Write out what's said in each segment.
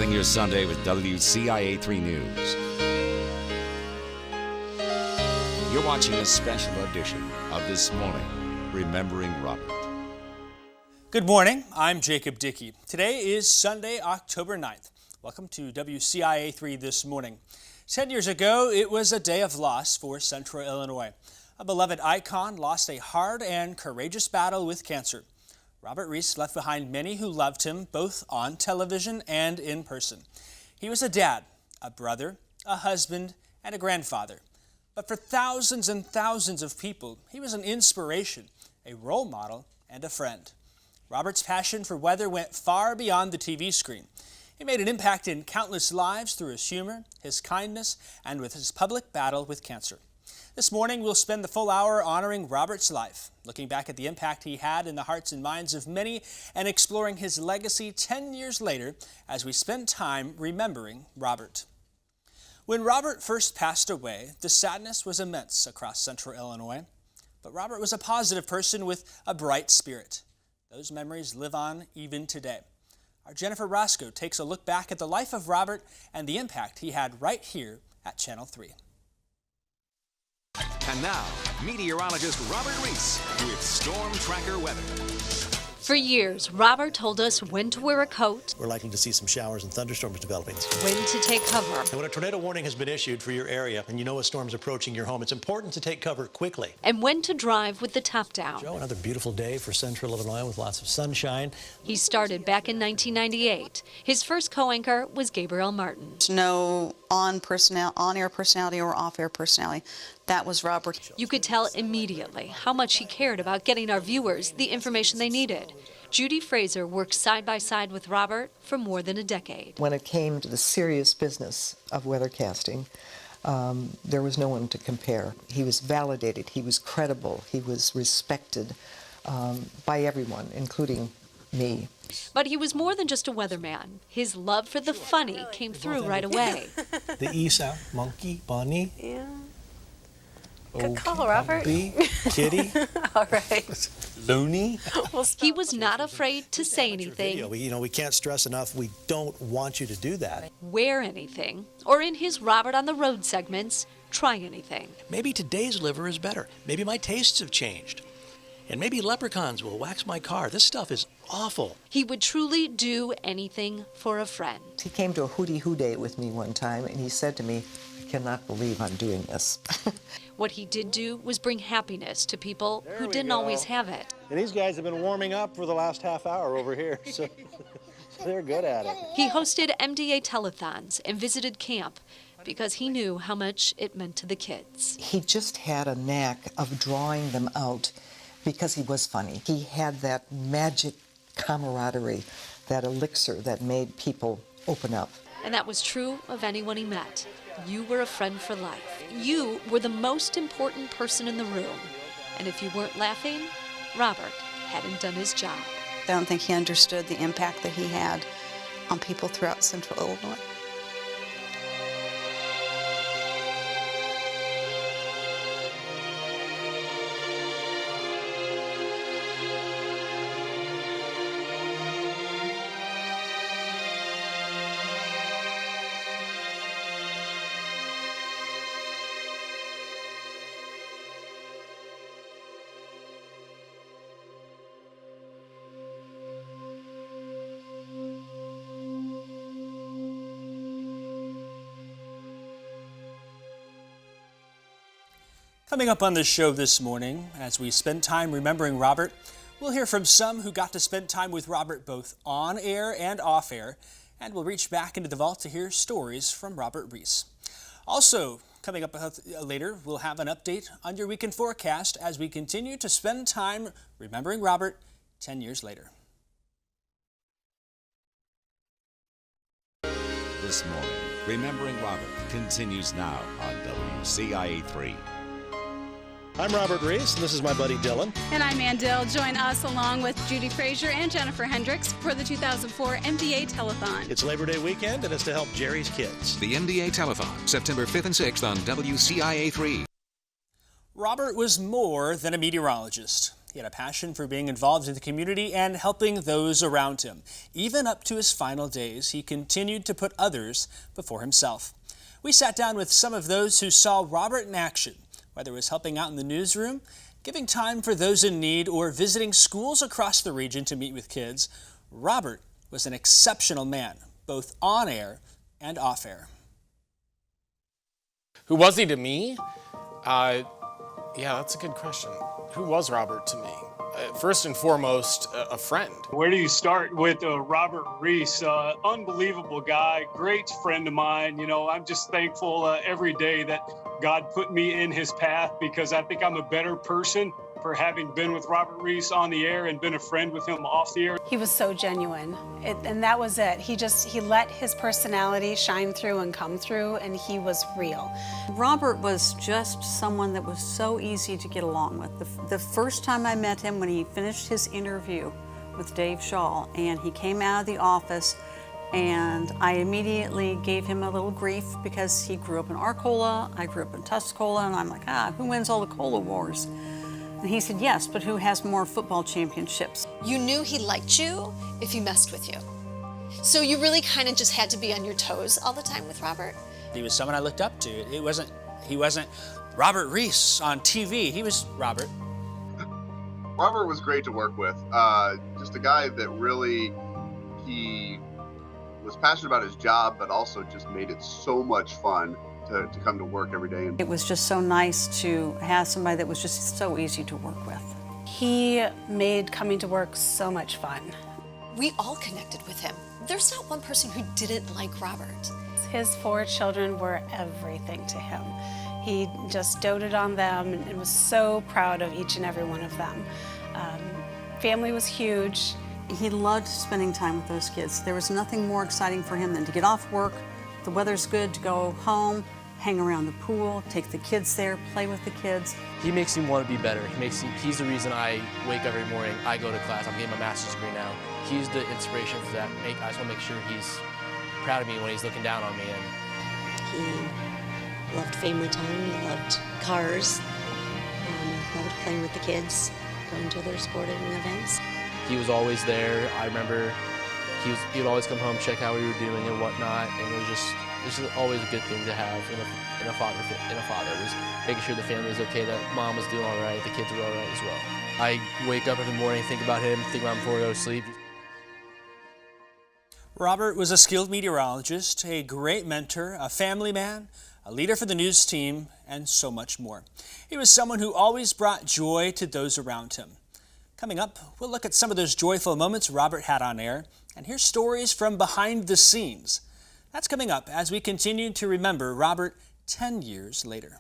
Starting your Sunday with WCIA 3 News. You're watching a special edition of This Morning, Remembering Robert. Good morning, I'm Jacob Dickey. Today is Sunday, October 9th. Welcome to WCIA 3 This Morning. 10 years ago, it was a day of loss for Central Illinois. A beloved icon lost a hard and courageous battle with cancer. Robert Reese left behind many who loved him, both on television and in person. He was a dad, a brother, a husband, and a grandfather. But for thousands and thousands of people, he was an inspiration, a role model, and a friend. Robert's passion for weather went far beyond the TV screen. He made an impact in countless lives through his humor, his kindness, and with his public battle with cancer. This morning, we'll spend the full hour honoring Robert's life, looking back at the impact he had in the hearts and minds of many and exploring his legacy 10 years later as we spend time remembering Robert. When Robert first passed away, the sadness was immense across Central Illinois. But Robert was a positive person with a bright spirit. Those memories live on even today. Our Jennifer Roscoe takes a look back at the life of Robert and the impact he had right here at Channel 3. And now, meteorologist Robert Reese with Storm Tracker weather. For years, Robert told us when to wear a coat. We're likely to see some showers and thunderstorms developing. When to take cover. And when a tornado warning has been issued for your area and you know a storm's approaching your home, it's important to take cover quickly. And when to drive with the top down. Joe, another beautiful day for Central Illinois with lots of sunshine. He started back in 1998. His first co-anchor was Gabriel Martin. No on-air personality or off-air personality. That was Robert. You could tell immediately how much he cared about getting our viewers the information they needed. Judy Fraser worked side by side with Robert for more than a decade. When it came to the serious business of weathercasting, there was no one to compare. He was validated, he was credible, he was respected by everyone, including me. But he was more than just a weatherman. His love for the funny came through right away. The Isa, monkey, bunny. Yeah. Good call, Robert. Kitty. All right. Looney. He was not afraid to say anything. We can't stress enough, we don't want you to do that. Wear anything, or in his Robert on the Road segments, try anything. Maybe today's liver is better. Maybe my tastes have changed. And maybe leprechauns will wax my car. This stuff is awful. He would truly do anything for a friend. He came to a hooty-hoo day with me one time, and he said to me, "I cannot believe I'm doing this." What he did do was bring happiness to people who didn't always have it. And these guys have been warming up for the last half hour over here, so they're good at it. He hosted MDA telethons and visited camp because he knew how much it meant to the kids. He just had a knack of drawing them out because he was funny. He had that magic camaraderie, that elixir that made people open up. And that was true of anyone he met. You were a friend for life. You were the most important person in the room. And if you weren't laughing, Robert hadn't done his job. I don't think he understood the impact that he had on people throughout Central Illinois. Coming up on the show this morning, as we spend time remembering Robert, we'll hear from some who got to spend time with Robert both on air and off air, and we'll reach back into the vault to hear stories from Robert Reese. Also, coming up later, we'll have an update on your weekend forecast as we continue to spend time remembering Robert 10 years later. This morning, Remembering Robert continues now on WCIA 3. I'm Robert Reese, and this is my buddy Dylan. And I'm Mandel. Join us along with Judy Fraser and Jennifer Hendricks for the 2004 MDA Telethon. It's Labor Day weekend, and it's to help Jerry's kids. The MDA Telethon, September 5th and 6th on WCIA 3. Robert was more than a meteorologist. He had a passion for being involved in the community and helping those around him. Even up to his final days, he continued to put others before himself. We sat down with some of those who saw Robert in action, whether it was helping out in the newsroom, giving time for those in need, or visiting schools across the region to meet with kids. Robert was an exceptional man, both on air and off air. Who was he to me? Yeah, that's a good question. Who was Robert to me? First and foremost, a friend. Where do you start with Robert Reese? Unbelievable guy, great friend of mine. You know, I'm just thankful every day that God put me in his path, because I think I'm a better person for having been with Robert Reese on the air and been a friend with him off the air. He was so genuine, and that was it. He let his personality shine through and come through, and he was real. Robert was just someone that was so easy to get along with. The first time I met him, when he finished his interview with Dave Shaw, and he came out of the office, and I immediately gave him a little grief because he grew up in Arcola, I grew up in Tuscola, and I'm like, who wins all the cola wars? And he said, yes, but who has more football championships? You knew he liked you if he messed with you. So you really kind of just had to be on your toes all the time with Robert. He was someone I looked up to. He wasn't Robert Reese on TV. He was Robert. Robert was great to work with. Just a guy that really, he was passionate about his job, but also just made it so much fun to come to work every day. It was just so nice to have somebody that was just so easy to work with. He made coming to work so much fun. We all connected with him. There's not one person who didn't like Robert. His 4 children were everything to him. He just doted on them and was so proud of each and every one of them. Family was huge. He loved spending time with those kids. There was nothing more exciting for him than to get off work, the weather's good, to go home, hang around the pool, take the kids there, play with the kids. He makes me want to be better. He's the reason I wake up every morning, I go to class, I'm getting my master's degree now. He's the inspiration for that. I just want to make sure he's proud of me when he's looking down on me. He loved family time, he loved cars, loved playing with the kids, going to their sporting events. He was always there. I remember he would always come home, check how we were doing and whatnot, and it was just always a good thing to have in a father. It was making sure the family was okay, that mom was doing all right, the kids were all right as well. I wake up every morning, think about him, think about him before I go to sleep. Robert was a skilled meteorologist, a great mentor, a family man, a leader for the news team, and so much more. He was someone who always brought joy to those around him. Coming up, we'll look at some of those joyful moments Robert had on air and hear stories from behind the scenes. That's coming up as we continue to remember Robert 10 years later.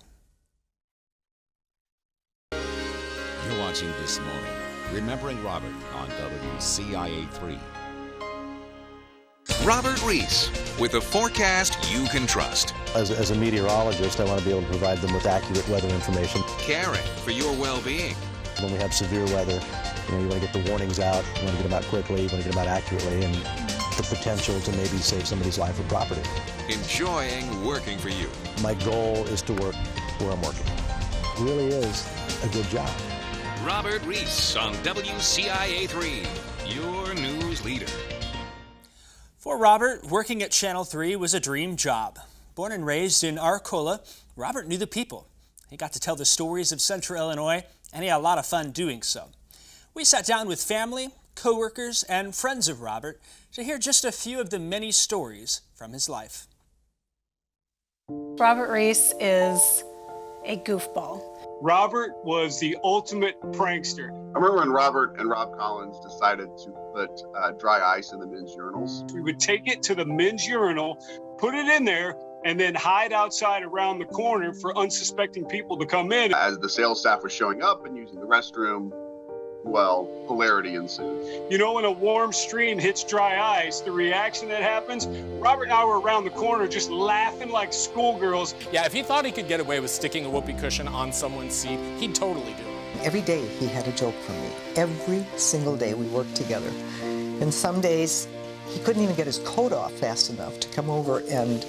You're watching This Morning, Remembering Robert on WCIA3. Robert Reese with a forecast you can trust. As a meteorologist, I want to be able to provide them with accurate weather information. Caring for your well-being. When we have severe weather, you want to get the warnings out, you want to get them out quickly, you want to get them out accurately, and the potential to maybe save somebody's life or property. Enjoying working for you. My goal is to work where I'm working. It really is a good job. Robert Reese on WCIA3, your news leader. For Robert, working at Channel 3 was a dream job. Born and raised in Arcola, Robert knew the people. He got to tell the stories of Central Illinois, and he had a lot of fun doing so. We sat down with family, co-workers, and friends of Robert to hear just a few of the many stories from his life. Robert Reese is a goofball. Robert was the ultimate prankster. I remember when Robert and Rob Collins decided to put dry ice in the men's urinals. We would take it to the men's urinal, put it in there, and then hide outside around the corner for unsuspecting people to come in. As the sales staff was showing up and using the restroom, well, hilarity ensued. You know, when a warm stream hits dry ice, the reaction that happens, Robert and I were around the corner just laughing like schoolgirls. Yeah, if he thought he could get away with sticking a whoopee cushion on someone's seat, he'd totally do it. Every day he had a joke for me. Every single day we worked together. And some days he couldn't even get his coat off fast enough to come over and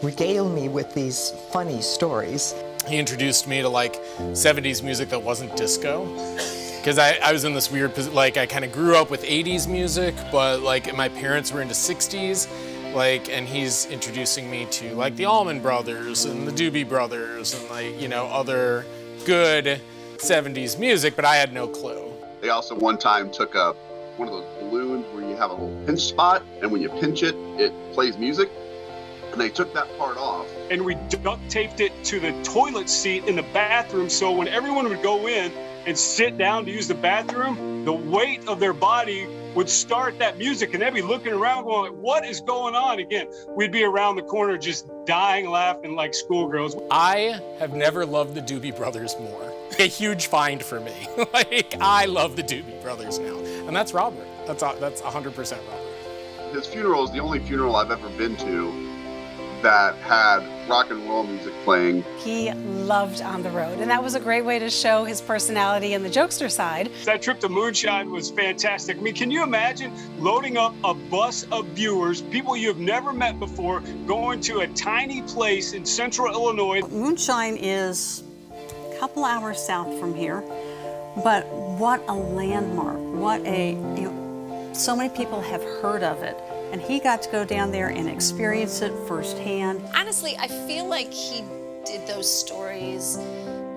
regale me with these funny stories. He introduced me to like 70s music that wasn't disco. because I was in this weird position, like I kind of grew up with 80s music, but like my parents were into 60s, like, and he's introducing me to like the Allman Brothers and the Doobie Brothers and like, you know, other good 70s music, but I had no clue. They also one time took up one of those balloons where you have a little pinch spot, and when you pinch it, it plays music. And they took that part off. And we duct taped it to the toilet seat in the bathroom, so when everyone would go in and sit down to use the bathroom, the weight of their body would start that music, and they'd be looking around going, what is going on? Again, we'd be around the corner just dying laughing like schoolgirls. I have never loved the Doobie Brothers more. A huge find for me. Like, I love the Doobie Brothers now. And that's Robert. That's 100% Robert. His funeral is the only funeral I've ever been to that had rock and roll music playing. He loved On the Road, and that was a great way to show his personality and the jokester side. That trip to Moonshine was fantastic. I mean, can you imagine loading up a bus of viewers, people you've never met before, going to a tiny place in central Illinois? Moonshine is a couple hours south from here, but what a landmark. What a, so many people have heard of it. And he got to go down there and experience it firsthand. Honestly, I feel like he did those stories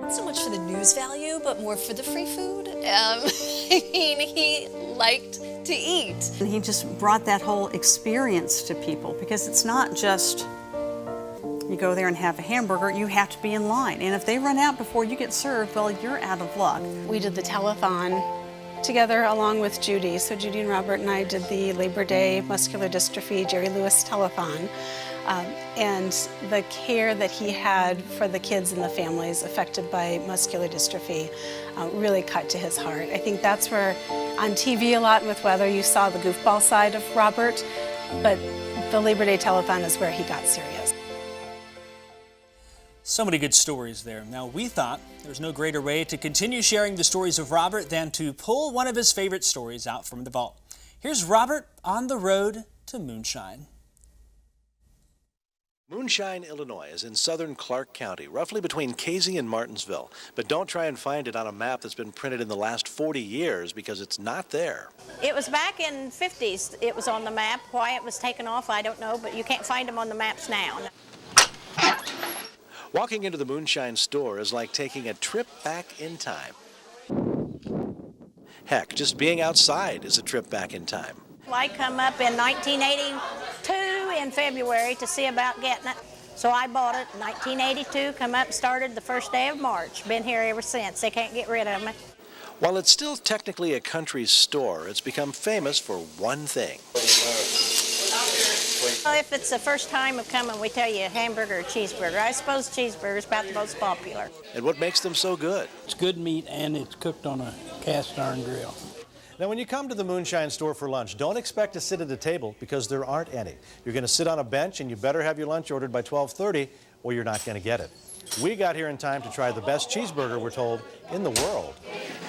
not so much for the news value, but more for the free food. I mean, he liked to eat. And he just brought that whole experience to people, because it's not just you go there and have a hamburger, you have to be in line. And if they run out before you get served, well, you're out of luck. We did the telethon together along with Judy. So Judy and Robert and I did the Labor Day Muscular Dystrophy Jerry Lewis Telethon. And the care that he had for the kids and the families affected by muscular dystrophy really cut to his heart. I think that's where on TV a lot with weather you saw the goofball side of Robert, but the Labor Day Telethon is where he got serious. So many good stories there. Now, we thought there's no greater way to continue sharing the stories of Robert than to pull one of his favorite stories out from the vault. Here's Robert on the road to Moonshine. Moonshine, Illinois is in southern Clark County, roughly between Casey and Martinsville. But don't try and find it on a map that's been printed in the last 40 years, because it's not there. It was back in the 50s. It was on the map. Why it was taken off, I don't know, but you can't find them on the maps now. Walking into the Moonshine store is like taking a trip back in time. Heck, just being outside is a trip back in time. I come up in 1982 in February to see about getting it. So I bought it in 1982, come up and started the first day of March. Been here ever since. They can't get rid of me. While it's still technically a country store, it's become famous for one thing. Well, if it's the first time of coming, we tell you hamburger or cheeseburger. I suppose cheeseburger is about the most popular. And what makes them so good? It's good meat, and it's cooked on a cast iron grill. Now, when you come to the Moonshine store for lunch, don't expect to sit at a table, because there aren't any. You're going to sit on a bench, and you better have your lunch ordered by 12:30, or you're not going to get it. We got here in time to try the best cheeseburger, we're told, in the world.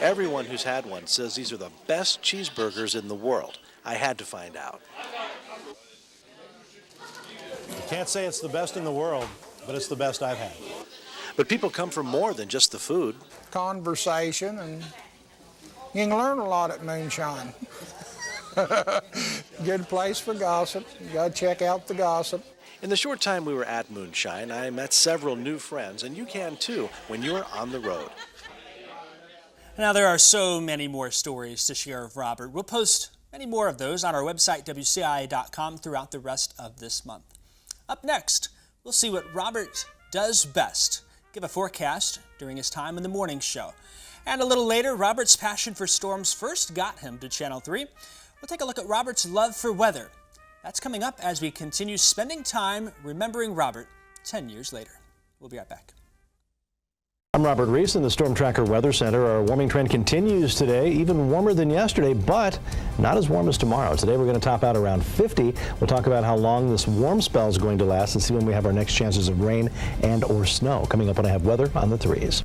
Everyone who's had one says these are the best cheeseburgers in the world. I had to find out. You can't say it's the best in the world, but it's the best I've had. But people come for more than just the food. Conversation, and you can learn a lot at Moonshine. Good place for gossip. You got to check out the gossip. In the short time we were at Moonshine, I met several new friends, and you can too when you're on the road. Now, there are so many more stories to share of Robert. We'll post many more of those on our website, WCIA.com, throughout the rest of this month. Up next, we'll see what Robert does best, give a forecast during his time in the morning show. And a little later, Robert's passion for storms first got him to Channel 3. We'll take a look at Robert's love for weather. That's coming up as we continue spending time remembering Robert 10 years later. We'll be right back. I'm Robert Reese in the Storm Tracker Weather Center. Our warming trend continues today, even warmer than yesterday, but not as warm as tomorrow. Today we're going to top out around 50. We'll talk about how long this warm spell is going to last and see when we have our next chances of rain and or snow. Coming up when I have weather on the 3s.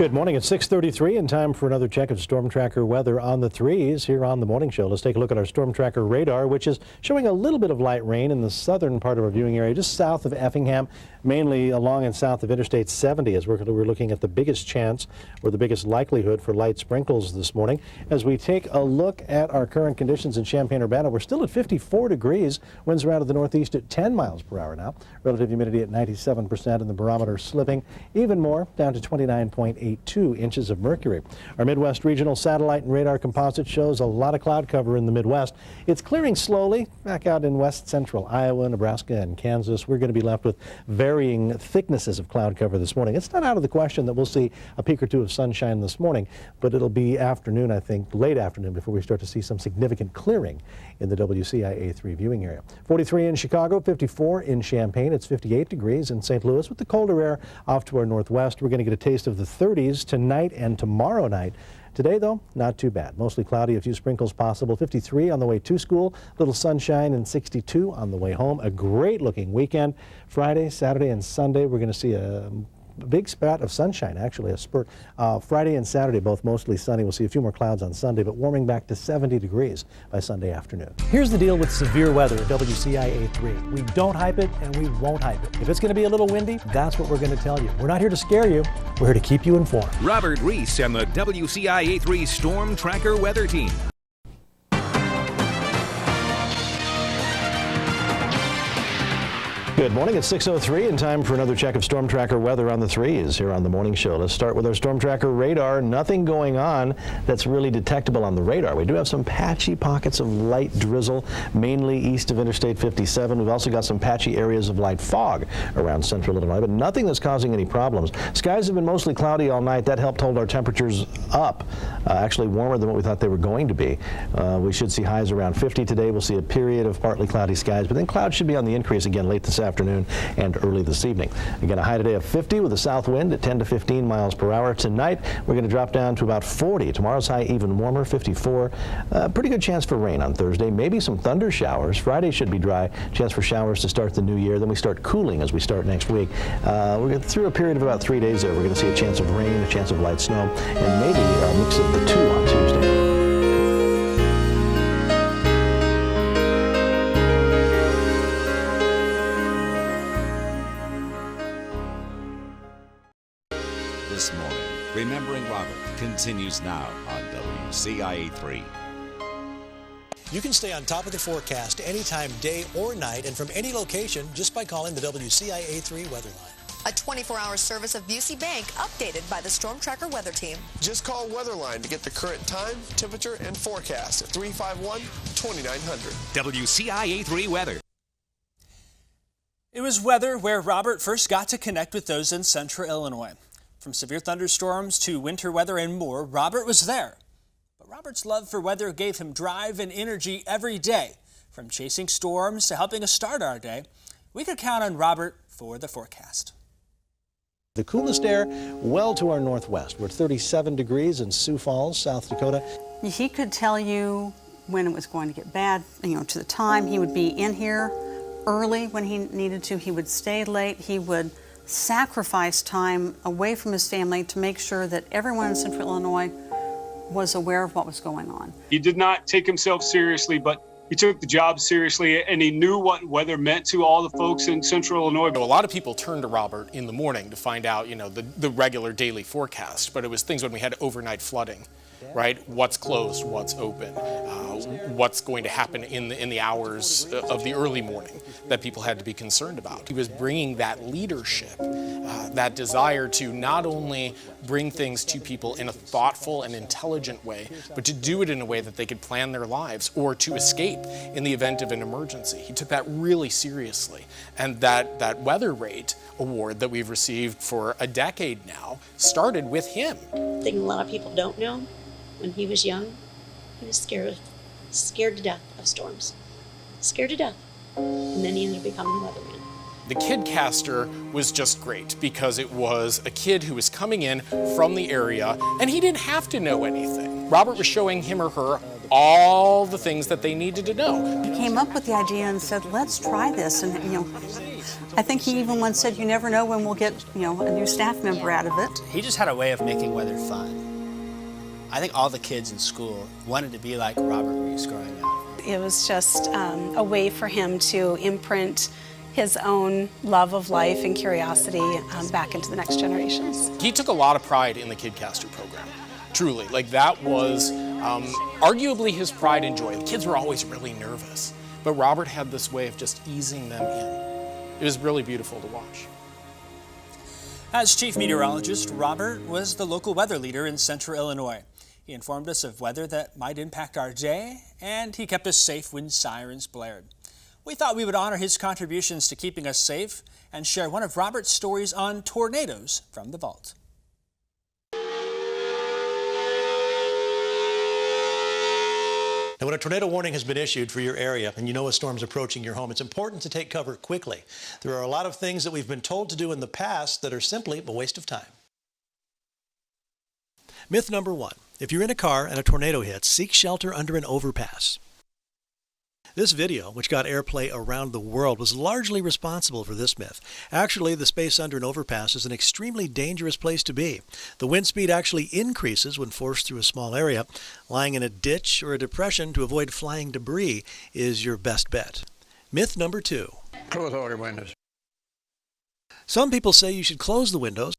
Good morning. It's 6:33 and time for another check of Storm Tracker weather on the 3s here on the morning show. Let's take a look at our Storm Tracker radar, which is showing a little bit of light rain in the southern part of our viewing area, just south of Effingham, mainly along and south of Interstate 70, as we're looking at the biggest chance or the biggest likelihood for light sprinkles this morning. As we take a look at our current conditions in Champaign-Urbana, we're still at 54 degrees. Winds are out of the northeast at 10 miles per hour now. Relative humidity at 97% and the barometer slipping even more down to 29.82 inches of mercury. Our Midwest Regional Satellite and Radar Composite shows a lot of cloud cover in the Midwest. It's clearing slowly back out in west central Iowa, Nebraska, and Kansas. We're going to be left with varying thicknesses of cloud cover this morning. It's not out of the question that we'll see a peak or two of sunshine this morning, but it'll be afternoon, I think, late afternoon before we start to see some significant clearing in the WCIA3 viewing area. 43 in Chicago, 54 in Champaign. It's 58 degrees in St. Louis with the colder air off to our northwest. We're going to get a taste of the 30s tonight and tomorrow night. Today, though, not too bad. Mostly cloudy, a few sprinkles possible. 53 on the way to school, little sunshine, and 62 on the way home. A great-looking weekend. Friday, Saturday, and Sunday, we're going to see a big spat of sunshine, actually, a spurt. Friday and Saturday, both mostly sunny. We'll see a few more clouds on Sunday, but warming back to 70 degrees by Sunday afternoon. Here's the deal with severe weather at WCIA3. We don't hype it, and we won't hype it. If it's going to be a little windy, that's what we're going to tell you. We're not here to scare you. We're here to keep you informed. Robert Reese and the WCIA3 Storm Tracker Weather Team. Good morning. It's 6:03 and time for another check of Storm Tracker weather on the 3s here on the morning show. Let's start with our Storm Tracker radar. Nothing going on that's really detectable on the radar. We do have some patchy pockets of light drizzle, mainly east of Interstate 57. We've also got some patchy areas of light fog around central Illinois, but nothing that's causing any problems. Skies have been mostly cloudy all night. That helped hold our temperatures up, actually warmer than what we thought they were going to be. We should see highs around 50 today. We'll see a period of partly cloudy skies, but then clouds should be on the increase again late this afternoon and early this evening. Again, a high today of 50 with a south wind at 10 to 15 miles per hour. Tonight, we're going to drop down to about 40. Tomorrow's high even warmer, 54. Pretty good chance for rain on Thursday. Maybe some thunder showers. Friday should be dry. Chance for showers to start the new year. Then we start cooling as we start next week. We're through a period of about 3 days there. We're going to see a chance of rain, a chance of light snow, and maybe a mix of the two on Tuesday. This morning, Remembering Robert continues now on WCIA3. You can stay on top of the forecast anytime, day or night, and from any location just by calling the WCIA3 weather line. A 24-hour service of Busey Bank updated by the Storm Tracker weather team. Just call Weatherline to get the current time, temperature, and forecast at 351-2900. WCIA3 weather. It was weather where Robert first got to connect with those in central Illinois. From severe thunderstorms to winter weather and more, Robert was there. But Robert's love for weather gave him drive and energy every day. From chasing storms to helping us start our day, we could count on Robert for the forecast. The coolest air well to our northwest. We're at 37 degrees in Sioux Falls, South Dakota. He could tell you when it was going to get bad, to the time. He would be in here early when he needed to. He would stay late. He would sacrifice time away from his family to make sure that everyone in central Illinois was aware of what was going on. He did not take himself seriously, but he took the job seriously, and he knew what weather meant to all the folks in central Illinois. A lot of people turned to Robert in the morning to find out, the regular daily forecast, but it was things when we had overnight flooding, right? What's closed, what's open, what's going to happen in the hours of the early morning that people had to be concerned about. He was bringing that leadership, that desire to not only bring things to people in a thoughtful and intelligent way, but to do it in a way that they could plan their lives or to escape in the event of an emergency. He took that really seriously. And that Weather Rate award that we've received for a decade now started with him. The thing a lot of people don't know, when he was young, he was scared to death of storms. Scared to death. And then he ended up becoming a weatherman. The Kidcaster was just great because it was a kid who was coming in from the area and he didn't have to know anything. Robert was showing him or her all the things that they needed to know. He came up with the idea and said, let's try this. And, I think he even once said, you never know when we'll get, a new staff member out of it. He just had a way of making weather fun. I think all the kids in school wanted to be like Robert Reese growing up. It was just a way for him to imprint his own love of life and curiosity back into the next generations. He took a lot of pride in the KidCaster program, truly. Like, that was arguably his pride and joy. The kids were always really nervous, but Robert had this way of just easing them in. It was really beautiful to watch. As chief meteorologist, Robert was the local weather leader in central Illinois. He informed us of weather that might impact our day, and he kept us safe when sirens blared. We thought we would honor his contributions to keeping us safe and share one of Robert's stories on tornadoes from the vault. Now, when a tornado warning has been issued for your area and you know a storm's approaching your home, it's important to take cover quickly. There are a lot of things that we've been told to do in the past that are simply a waste of time. Myth number 1. If you're in a car and a tornado hits, seek shelter under an overpass. This video, which got airplay around the world, was largely responsible for this myth. Actually, the space under an overpass is an extremely dangerous place to be. The wind speed actually increases when forced through a small area. Lying in a ditch or a depression to avoid flying debris is your best bet. Myth number 2. Close all your windows. Some people say you should close the windows.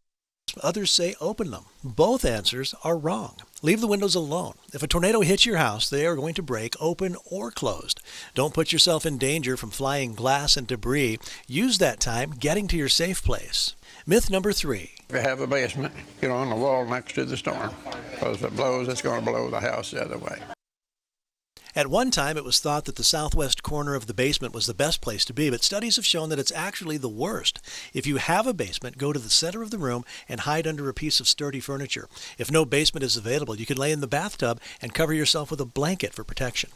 Others say open them. Both answers are wrong. Leave the windows alone. If a tornado hits your house, they are going to break open or closed. Don't put yourself in danger from flying glass and debris. Use that time getting to your safe place. Myth number 3. If you have a basement, get on the wall next to the storm. Because if it blows, it's going to blow the house the other way. At one time, it was thought that the southwest corner of the basement was the best place to be, but studies have shown that it's actually the worst. If you have a basement, go to the center of the room and hide under a piece of sturdy furniture. If no basement is available, you can lay in the bathtub and cover yourself with a blanket for protection.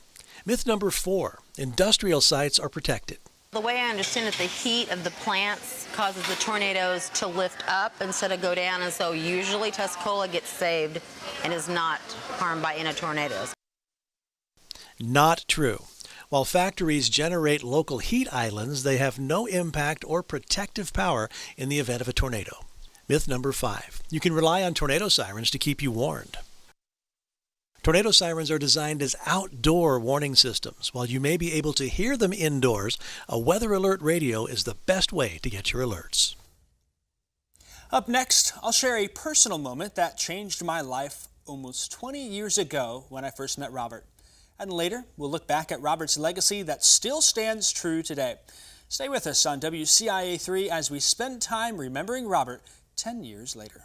Myth number 4. Industrial sites are protected. The way I understand it, the heat of the plants causes the tornadoes to lift up instead of go down, and so usually Tuscola gets saved and is not harmed by any tornadoes. Not true. While factories generate local heat islands, they have no impact or protective power in the event of a tornado. Myth number 5. You can rely on tornado sirens to keep you warned. Tornado sirens are designed as outdoor warning systems. While you may be able to hear them indoors, a weather alert radio is the best way to get your alerts. Up next, I'll share a personal moment that changed my life almost 20 years ago when I first met Robert. And later, we'll look back at Robert's legacy that still stands true today. Stay with us on WCIA3 as we spend time remembering Robert 10 years later.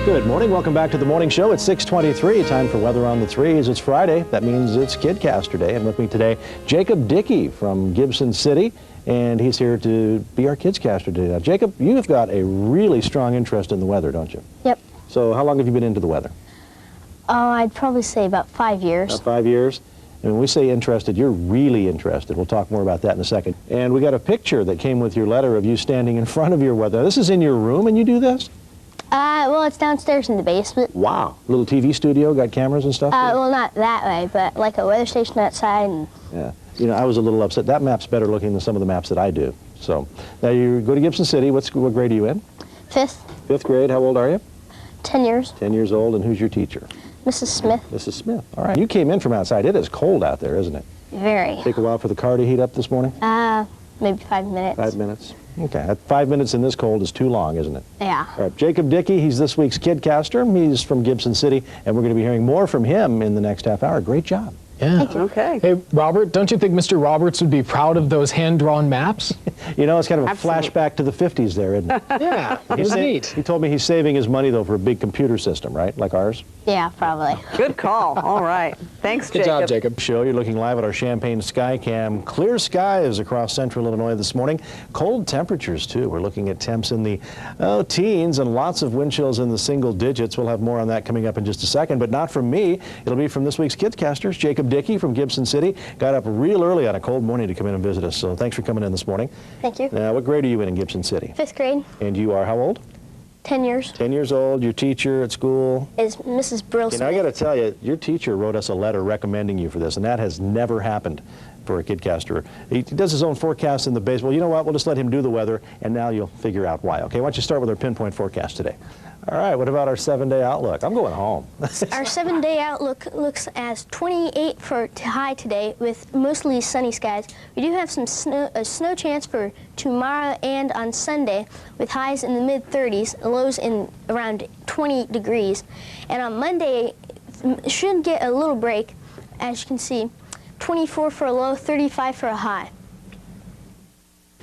Good morning. Welcome back to the morning show. It's 6:23. Time for Weather on the Threes. It's Friday. That means it's KidCaster Day. And with me today, Jacob Dickey from Gibson City. And he's here to be our KidCaster today. Now, Jacob, you've got a really strong interest in the weather, don't you? Yep. So how long have you been into the weather? I'd probably say about 5 years. About 5 years? And when we say interested, you're really interested. We'll talk more about that in a second. And we got a picture that came with your letter of you standing in front of your weather. This is in your room and you do this? Well, it's downstairs in the basement. Wow. Little TV studio, got cameras and stuff? Well, not that way, but like a weather station outside. And yeah. You know, I was a little upset. That map's better looking than some of the maps that I do. So, now you go to Gibson City. What grade are you in? 5th. 5th grade. How old are you? 10 years. 10 years old. And who's your teacher? Mrs. Smith. Mrs. Smith. All right. You came in from outside. It is cold out there, isn't it? Very. Take a while for the car to heat up this morning? Maybe 5 minutes. 5 minutes. Okay. 5 minutes in this cold is too long, isn't it? Yeah. All right. Jacob Dickey, he's this week's KidCaster. He's from Gibson City, and we're going to be hearing more from him in the next half hour. Great job. Yeah. Okay. Hey, Robert, don't you think Mr. Roberts would be proud of those hand-drawn maps? You know, it's kind of a flashback to the 50s there, isn't it? Yeah, it was neat. He told me he's saving his money, though, for a big computer system, right? Like ours? Yeah, probably. Good call. All right. Thanks, Good job, Jacob. Show, you're looking live at our Champaign Skycam. Clear skies across central Illinois this morning. Cold temperatures, too. We're looking at temps in the teens and lots of wind chills in the single digits. We'll have more on that coming up in just a second, but not from me. It'll be from this week's KidCasters. Jacob Dickey from Gibson City got up real early on a cold morning to come in and visit us, so thanks for coming in this morning. Thank you. Now, what grade are you in Gibson City? 5th grade. And you are how old? 10 years. 10 years old, your teacher at school. Is Mrs. Brill And I got to tell you, your teacher wrote us a letter recommending you for this, and that has never happened for a kidcaster. He does his own forecast in the baseball. You know what? We'll just let him do the weather, and now you'll figure out why. Okay, why don't you start with our pinpoint forecast today? All right, what about our 7-day outlook? I'm going home. Our 7-day outlook looks as 28 for high today with mostly sunny skies. We do have some snow chance for tomorrow and on Sunday with highs in the mid-30s, lows in around 20 degrees. And on Monday, should get a little break, as you can see, 24 for a low, 35 for a high.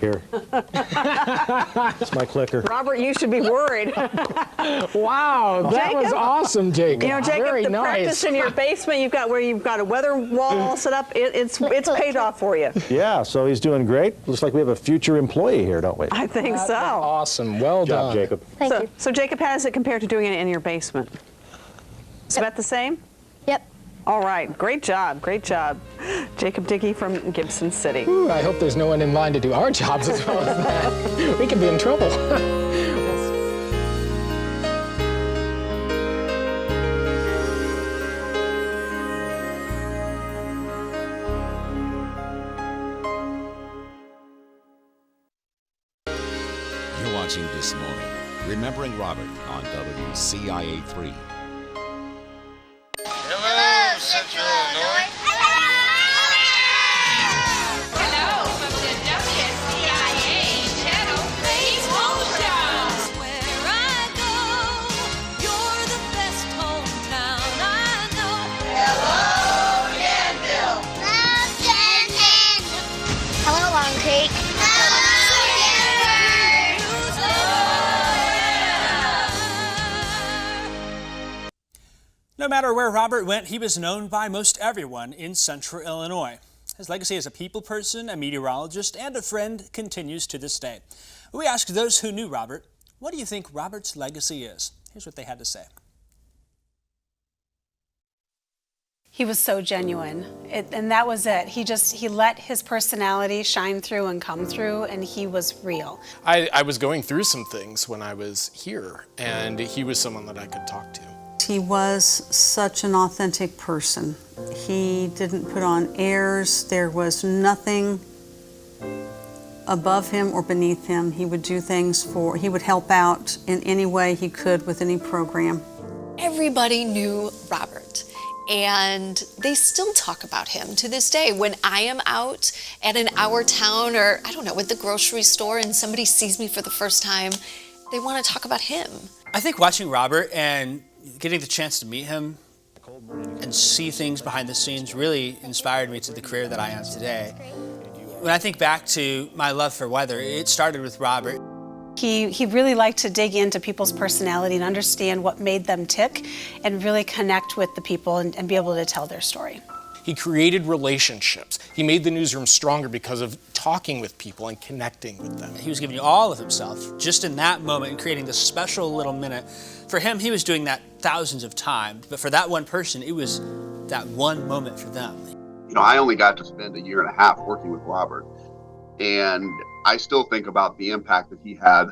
Here. It's my clicker. Robert, you should be worried. Wow, that was awesome, Jacob. You know, Jacob, Very the nice. practice in your basement, where you've got a weather wall all set up, it's paid off for you. Yeah, so he's doing great. Looks like we have a future employee here, don't we? I think so. Awesome. Well Good job, done. Jacob. Thank you. So, Jacob, how does it compare to doing it in your basement? Is about the same? Yep. All right, great job, great job. Jacob Dickey from Gibson City. Ooh, I hope there's no one in line to do our jobs as well as that. We could be in trouble. You're watching This Morning, Remembering Robert on WCIA3. Hello, Central Illinois. Hello from the WCIA channel, Please Hometown. Where I go, you're the best hometown I know. Hello, Danville. Love Danville. Hello, Long Creek. No matter where Robert went, he was known by most everyone in Central Illinois. His legacy as a people person, a meteorologist, and a friend continues to this day. We asked those who knew Robert, what do you think Robert's legacy is? Here's what they had to say. He was so genuine, and that was it. He let his personality shine through and come through, and he was real. I was going through some things when I was here, and he was someone that I could talk to. He was such an authentic person. He didn't put on airs. There was nothing above him or beneath him. He would do things he would help out in any way he could with any program. Everybody knew Robert, and they still talk about him to this day. When I am out at an our town or, I don't know, at the grocery store and somebody sees me for the first time, they want to talk about him. I think watching Robert and getting the chance to meet him and see things behind the scenes really inspired me to the career that I am today. When I think back to my love for weather, it started with Robert. He really liked to dig into people's personality and understand what made them tick and really connect with the people and be able to tell their story. He created relationships. He made the newsroom stronger because of talking with people and connecting with them. He was giving you all of himself just in that moment and creating this special little minute. For him, he was doing that thousands of times, but for that one person, it was that one moment for them. You know, I only got to spend a year and a half working with Robert, and I still think about the impact that he had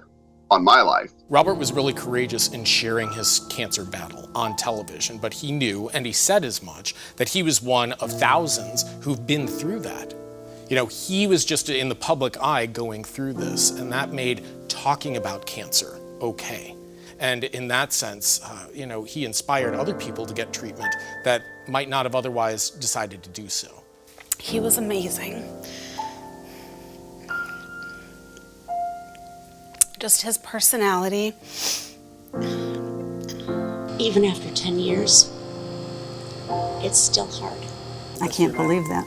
on my life. Robert was really courageous in sharing his cancer battle on television, but he knew, and he said as much, that he was one of thousands who've been through that. You know, he was just in the public eye going through this, and that made talking about cancer okay. And in that sense, you know, he inspired other people to get treatment that might not have otherwise decided to do so. He was amazing. Just his personality. Even after 10 years, it's still hard. I can't believe that.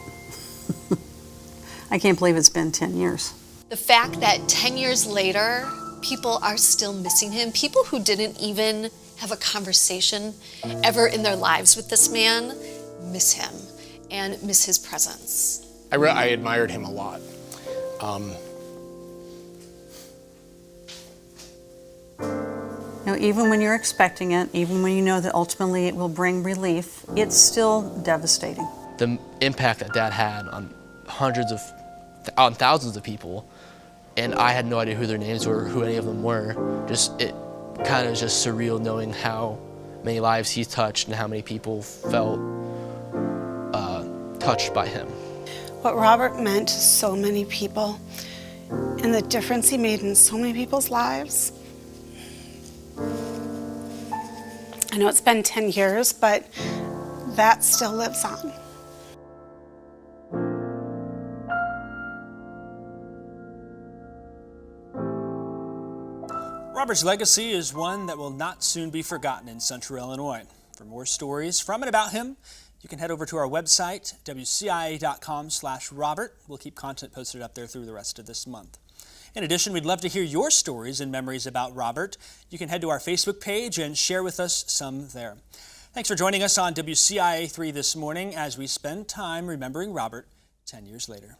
I can't believe it's been 10 years. The fact that 10 years later, people are still missing him, people who didn't even have a conversation ever in their lives with this man, miss him and miss his presence. I admired him a lot. You know, even when you're expecting it, even when you know that ultimately it will bring relief, it's still devastating. The impact that Dad had on thousands of people, and I had no idea who their names were, who any of them were. Just it kind of just surreal knowing how many lives he touched and how many people felt touched by him. What Robert meant to so many people and the difference he made in so many people's lives. I know it's been 10 years, but that still lives on. Robert's legacy is one that will not soon be forgotten in Central Illinois. For more stories from and about him, you can head over to our website, wcia.com/Robert. We'll keep content posted up there through the rest of this month. In addition, we'd love to hear your stories and memories about Robert. You can head to our Facebook page and share with us some there. Thanks for joining us on WCIA 3 this morning as we spend time remembering Robert 10 years later.